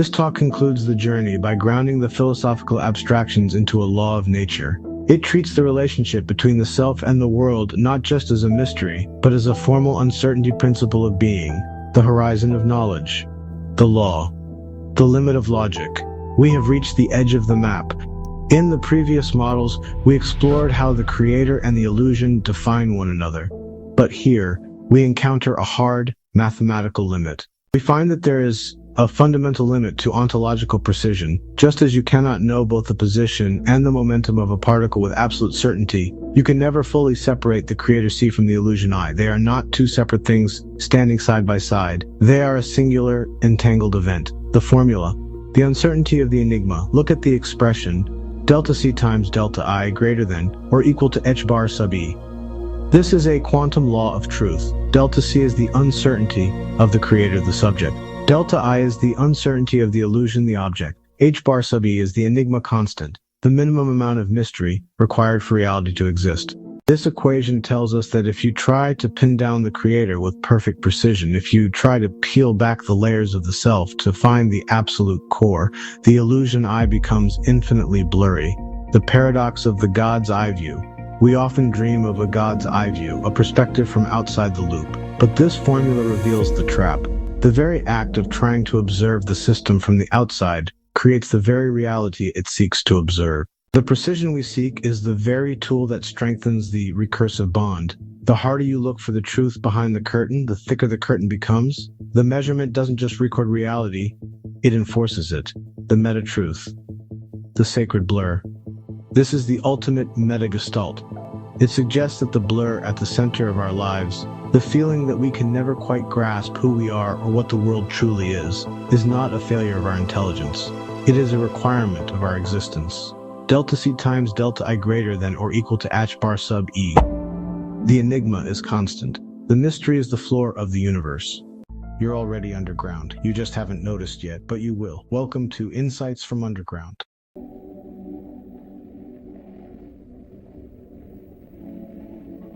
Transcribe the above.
This talk concludes the journey by grounding the philosophical abstractions into a law of nature. It treats the relationship between the self and the world not just as a mystery, but as a formal uncertainty principle of being, the horizon of knowledge, the law, the limit of logic. We have reached the edge of the map. In the previous models, we explored how the creator and the illusion define one another. But here, we encounter a hard, mathematical limit. We find that there is a fundamental limit to ontological precision. Just as you cannot know both the position and the momentum of a particle with absolute certainty, you can never fully separate the creator C from the illusion I. They are not two separate things standing side by side. They are a singular, entangled event. The formula, the uncertainty of the enigma. Look at the expression, delta C times delta I greater than or equal to h bar sub E. This is a quantum law of truth. Delta C is the uncertainty of the creator, the subject. Delta I is the uncertainty of the illusion, the object. H bar sub E is the enigma constant, the minimum amount of mystery required for reality to exist. This equation tells us that if you try to pin down the creator with perfect precision, if you try to peel back the layers of the self to find the absolute core, the illusion I becomes infinitely blurry. The paradox of the God's eye view. We often dream of a God's eye view, a perspective from outside the loop. But this formula reveals the trap. The very act of trying to observe the system from the outside creates the very reality it seeks to observe. The precision we seek is the very tool that strengthens the recursive bond. The harder you look for the truth behind the curtain, the thicker the curtain becomes. The measurement doesn't just record reality, it enforces it. The meta-truth. The sacred blur. This is the ultimate meta-gestalt. It suggests that the blur at the center of our lives, the feeling that we can never quite grasp who we are or what the world truly is not a failure of our intelligence. It is a requirement of our existence. Delta C times delta I greater than or equal to h bar sub E. The enigma is constant. The mystery is the floor of the universe. You're already underground. You just haven't noticed yet, but you will. Welcome to Insights from Underground.